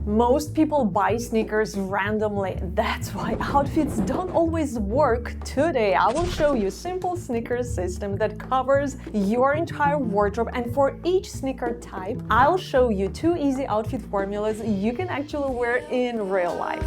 Most people buy sneakers randomly. That's why outfits don't always work. Today, I will show you a simple sneaker system that covers your entire wardrobe, and for each sneaker type, I'll show you 2 easy outfit formulas you can actually wear in real life.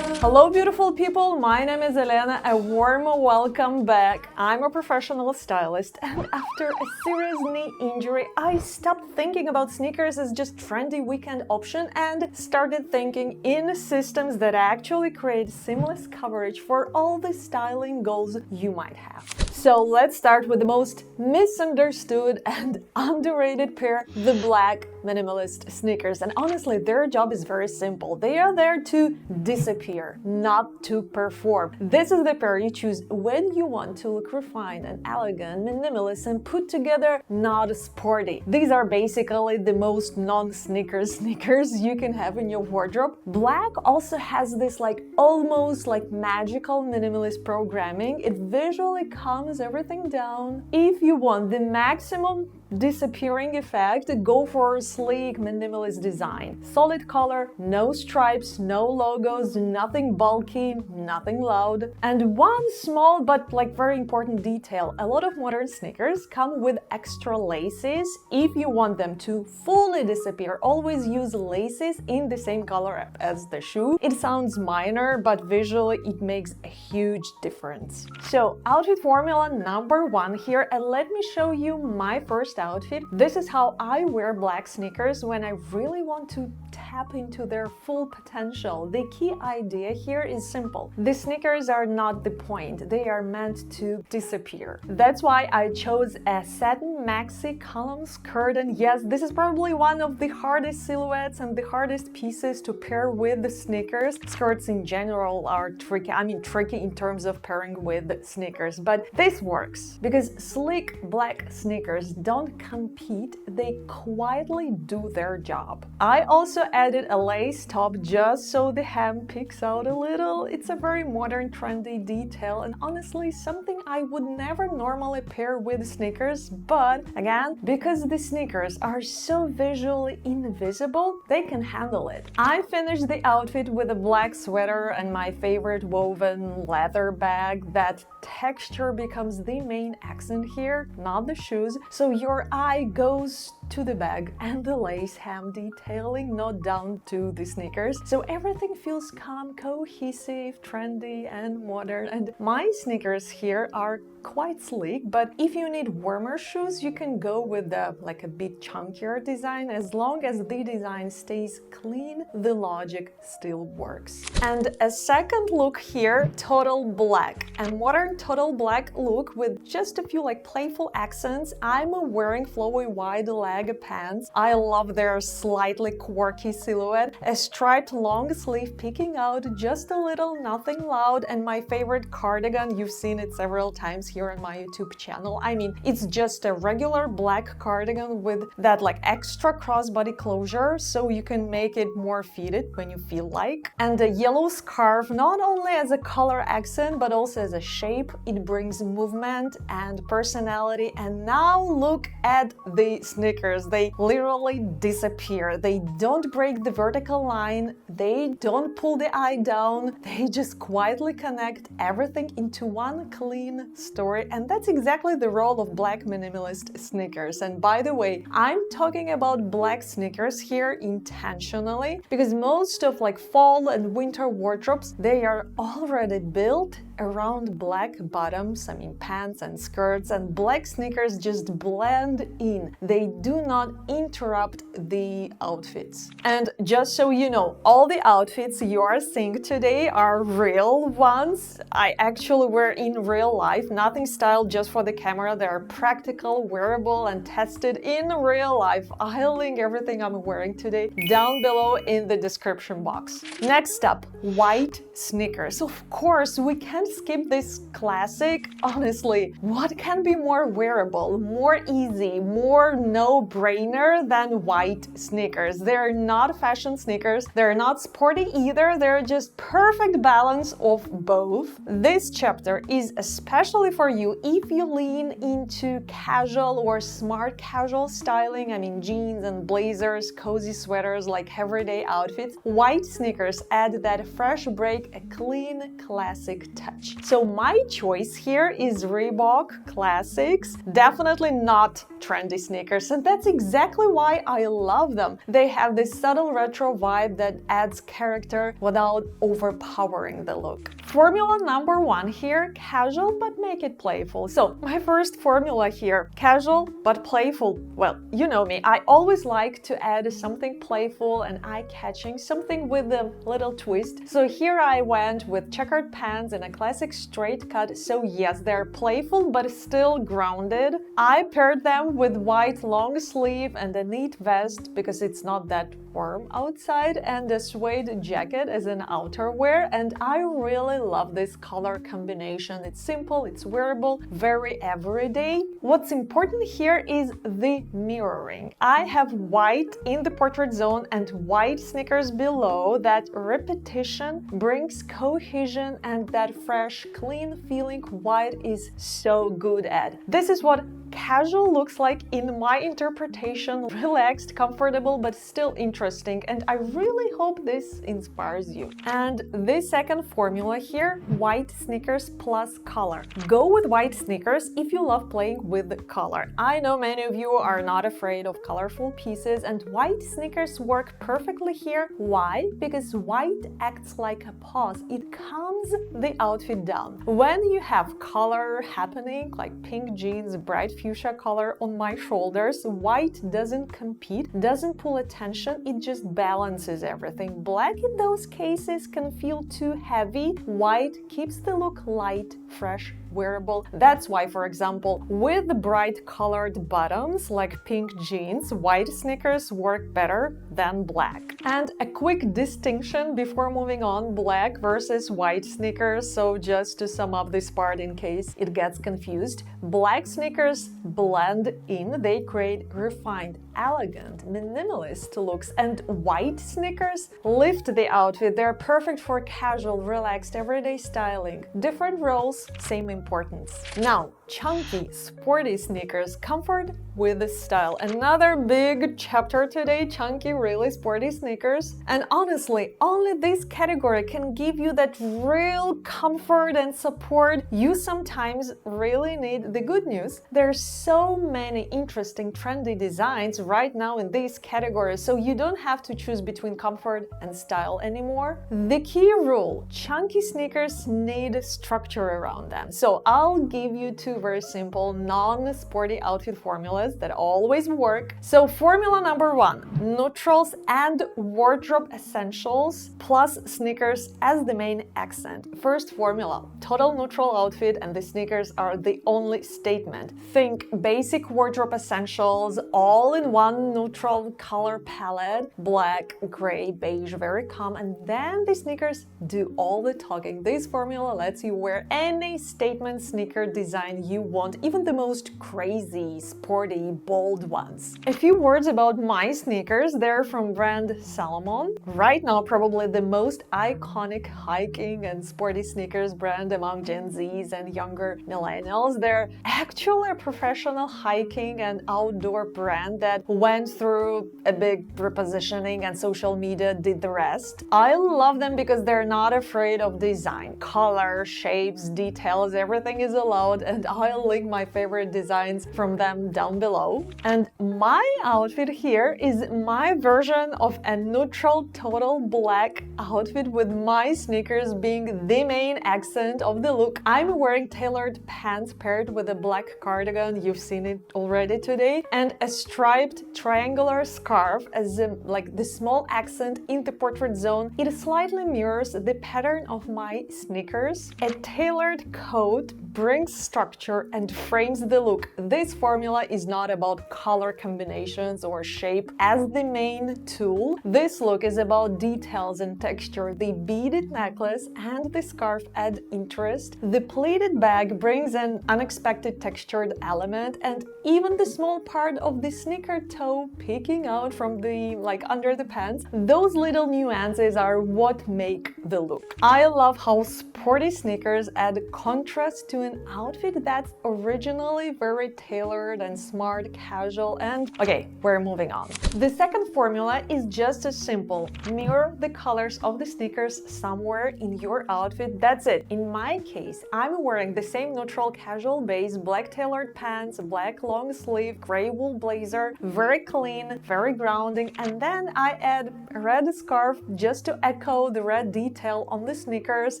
Hello beautiful people, my name is Elena, a warm welcome back. I'm a professional stylist, and after a serious knee injury, I stopped thinking about sneakers as just trendy weekend option and started thinking in systems that actually create seamless coverage for all the styling goals you might have. So let's start with the most misunderstood and underrated pair, the black minimalist sneakers. And honestly, their job is very simple. They are there to disappear, not to perform. This is the pair you choose when you want to look refined and elegant, minimalist and put together, not sporty. These are basically the most non-sneakers sneakers you can have in your wardrobe. Black also has this almost magical minimalist programming. It visually calms everything down. If you want the maximum disappearing effect, go for a sleek minimalist design. Solid color, no stripes, no logos, nothing bulky, nothing loud. And one small but very important detail, a lot of modern sneakers come with extra laces. If you want them to fully disappear, always use laces in the same color as the shoe. It sounds minor, but visually it makes a huge difference. So outfit formula number 1 here, and let me show you my first outfit. This is how I wear black sneakers when I really want to tap into their full potential. The key idea here is simple. The sneakers are not the point, they are meant to disappear. That's why I chose a satin maxi column skirt, and yes, this is probably one of the hardest silhouettes and the hardest pieces to pair with the sneakers. Skirts in general are tricky, tricky in terms of pairing with sneakers, but this works because sleek black sneakers don't compete, they quietly do their job. I also added a lace top just so the hem peeks out a little. It's a very modern, trendy detail, and honestly something I would never normally pair with sneakers, but again, because the sneakers are so visually invisible, they can handle it. I finished the outfit with a black sweater and my favorite woven leather bag. That texture becomes the main accent here, not the shoes, so your eye goes to the bag and the lace hem detailing, not down to the sneakers. So everything feels calm, cohesive, trendy and modern. And my sneakers here are quite sleek, but if you need warmer shoes, you can go with a bit chunkier design. As long as the design stays clean, the logic still works. And a second look here, total black. A modern total black look with just a few playful accents. I'm wearing flowy wide leg pants. I love their slightly quirky silhouette. A striped long sleeve peeking out just a little, nothing loud, and my favorite cardigan. You've seen it several times here on my YouTube channel. It's just a regular black cardigan with that extra crossbody closure, so you can make it more fitted when you feel like. And a yellow scarf, not only as a color accent but also as a shape. It brings movement and personality. And now look at the sneakers. They literally disappear. They don't break the vertical line, they don't pull the eye down, they just quietly connect everything into one clean story. And that's exactly the role of black minimalist sneakers. And by the way, I'm talking about black sneakers here intentionally because most of fall and winter wardrobes, they are already built around black bottoms, pants and skirts, and black sneakers just blend in. They do not interrupt the outfits. And just so you know, all the outfits you are seeing today are real ones. I actually wear in real life, nothing styled just for the camera. They are practical, wearable, and tested in real life. I'll link everything I'm wearing today down below in the description box. Next up, white sneakers. Of course, we can can't skip this classic. Honestly, what can be more wearable, more easy, more no-brainer than white sneakers? They're not fashion sneakers, they're not sporty either, they're just perfect balance of both. This chapter is especially for you if you lean into casual or smart casual styling. I mean, jeans and blazers, cozy sweaters, like everyday outfits. White sneakers add that fresh break, a clean, classic touch. So my choice here is Reebok Classics. Definitely not trendy sneakers, and that's exactly why I love them. They have this subtle retro vibe that adds character without overpowering the look. Formula number one here, casual but make it playful. So my first formula here, casual but playful. Well, you know me, I always like to add something playful and eye-catching, something with a little twist. So here I went with checkered pants and a classic straight cut. So yes, they're playful but still grounded. I paired them with white long sleeve and a neat vest because it's not that warm outside, and a suede jacket as an outerwear, and I really love this color combination. It's simple, it's wearable, very everyday. What's important here is the mirroring. I have white in the portrait zone and white sneakers below. That repetition brings cohesion, and that fresh, clean feeling white is so good at. This is what casual looks like in my interpretation, relaxed, comfortable, but still interesting, and I really hope this inspires you. And this second formula here, white sneakers plus color. Go with white sneakers if you love playing with color. I know many of you are not afraid of colorful pieces, and white sneakers work perfectly here. Why? Because white acts like a pause. It calms the outfit down. When you have color happening, like pink jeans, bright fuchsia color on my shoulders, white doesn't compete, doesn't pull attention, it just balances everything. Black in those cases can feel too heavy. White keeps the look light, fresh, wearable. That's why, for example, with bright colored bottoms like pink jeans, white sneakers work better than black. And a quick distinction before moving on, black versus white sneakers. So just to sum up this part in case it gets confused, black sneakers blend in, they create refined, elegant, minimalist looks, and white sneakers lift the outfit. They're perfect for casual, relaxed, everyday styling. Different roles, same importance. Now, chunky, sporty sneakers, comfort with style. Another big chapter today, chunky, really sporty sneakers. And honestly, only this category can give you that real comfort and support you sometimes really need. The good news, there's so many interesting trendy designs right now in this category, so you don't have to choose between comfort and style anymore. The key rule, chunky sneakers need structure around them. So I'll give you two very simple non-sporty outfit formulas that always work. So formula number one, neutrals and wardrobe essentials plus sneakers as the main accent. First formula, total neutral outfit, and the sneakers are the only statement. Think basic wardrobe essentials, all in one neutral color palette, black, gray, beige, very calm, and then the sneakers do all the talking. This formula lets you wear any statement sneaker design you want, even the most crazy, sporty, bold ones. A few words about my sneakers. They're from brand SALOMON. Right now, probably the most iconic hiking and sporty sneakers brand among Gen Zs and younger millennials. They're actually a professional hiking and outdoor brand that went through a big repositioning, and social media did the rest. I love them because they're not afraid of design. Color, shapes, details, everything is allowed, and I'll link my favorite designs from them down below. And my outfit here is my version of a neutral total black outfit with my sneakers being the main accent of the look. I'm wearing tailored pants paired with a black cardigan, you've seen it already today, and a striped triangular scarf as like the small accent in the portrait zone. It slightly mirrors the pattern of my sneakers. A tailored coat brings structure and frames the look. This formula is not about color combinations or shape as the main tool. This look is about details and texture. The beaded necklace and the scarf add interest. The pleated bag brings an unexpected textured element, and even the small part of the sneaker toe peeking out from the under the pants. Those little nuances are what make the look. I love how sporty sneakers add contrast to an outfit that's originally very tailored and smart, casual, and okay, we're moving on. The second formula is just as simple. Mirror the colors of the sneakers somewhere in your outfit. That's it. In my case, I'm wearing the same neutral casual base, black tailored pants, black long sleeve, gray wool blazer, very clean, very grounding, and then I add a red scarf just to echo the red detail on the sneakers.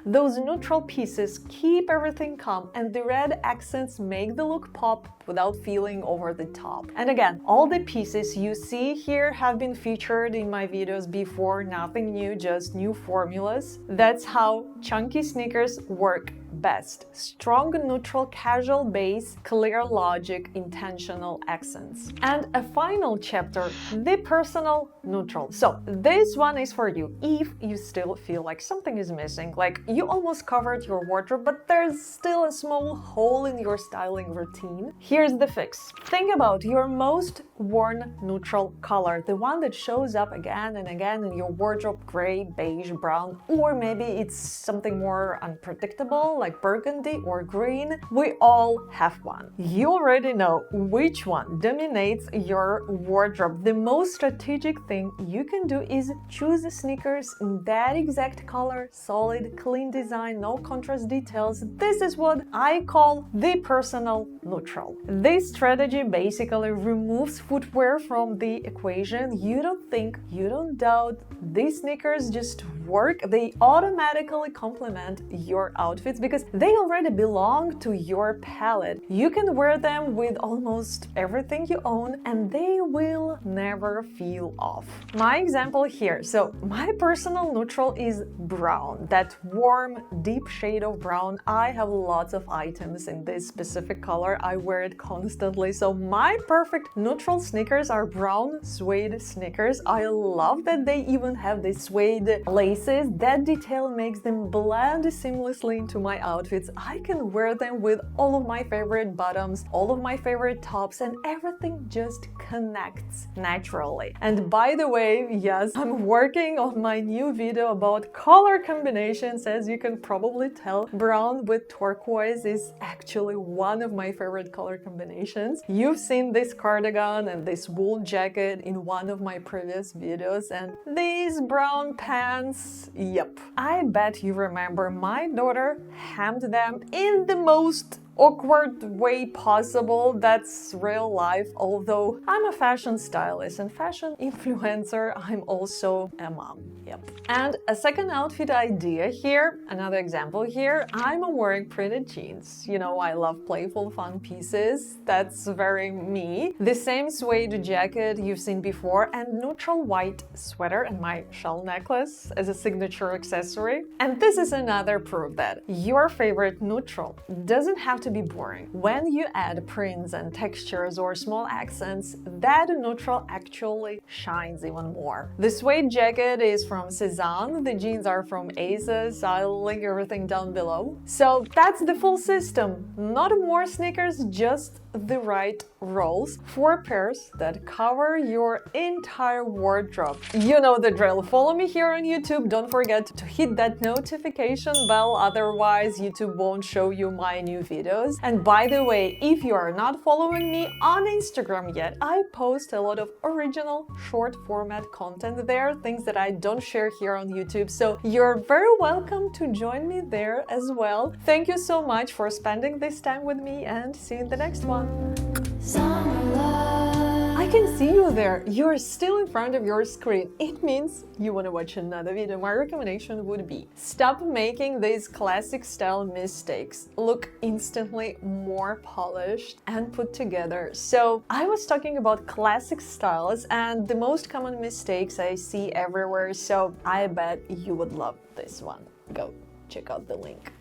Those neutral pieces keep everything calm, and the red accents make the look pop without feeling over the top. And again, all the pieces you see here have been featured in my videos before, nothing new, just new formulas. That's how chunky sneakers work best. Strong neutral casual base, clear logic, intentional accents. And a final chapter, the personal neutral. So this one is for you if you still feel like something is missing, like you almost covered your wardrobe but there's still a small hole in your styling routine. Here's the fix. Think about your most worn neutral color, the one that shows up again and again in your wardrobe: gray, beige, brown, or maybe it's something more unpredictable like burgundy or green. We all have one. You already know which one dominates your wardrobe. The most strategic thing you can do is choose sneakers in that exact color, solid, clean design, no contrast details. This is what I call the personal neutral. This strategy basically removes footwear from the equation. You don't think, you don't doubt, these sneakers just work. They automatically complement your outfits because they already belong to your palette. You can wear them with almost everything you own and they will never feel off. My example here. So my personal neutral is brown, that warm, deep shade of brown. I have lots of items in this specific color. I wear it constantly. So my perfect neutral sneakers are brown suede sneakers. I love that they even have the suede laces. That detail makes them blend seamlessly into my outfits. I can wear them with all of my favorite bottoms, all of my favorite tops, and everything just connects naturally. And by the way, yes, I'm working on my new video about color combinations. As you can probably tell, brown with turquoise is actually one of my favorite color combinations. You've seen this cardigan and this wool jacket in one of my previous videos, and these brown pants, yep. I bet you remember my daughter hemmed them in the most awkward way possible. That's real life. Although I'm a fashion stylist and fashion influencer, I'm also a mom. Yep. And a second outfit idea here, another example here, I'm wearing printed jeans. You know, I love playful, fun pieces. That's very me. The same suede jacket you've seen before, and neutral white sweater and my shell necklace as a signature accessory. And this is another proof that your favorite neutral doesn't have to be boring. When you add prints and textures or small accents, that neutral actually shines even more. The suede jacket is from SATIN, the jeans are from ASOS. I'll link everything down below. So that's the full system. Not more sneakers, just the right rows, 4 pairs that cover your entire wardrobe. You know the drill. Follow me here on YouTube. Don't forget to hit that notification bell, otherwise YouTube won't show you my new videos. And by the way, if you are not following me on Instagram yet, I post a lot of original short format content there, things that I don't share here on YouTube. So you're very welcome to join me there as well. Thank you so much for spending this time with me, and see you in the next one. I can see you there. You're still in front of your screen. It means you want to watch another video. My recommendation would be stop making these classic style mistakes. Look instantly more polished and put together. So I was talking about classic styles and the most common mistakes I see everywhere. So I bet you would love this one. Go check out the link.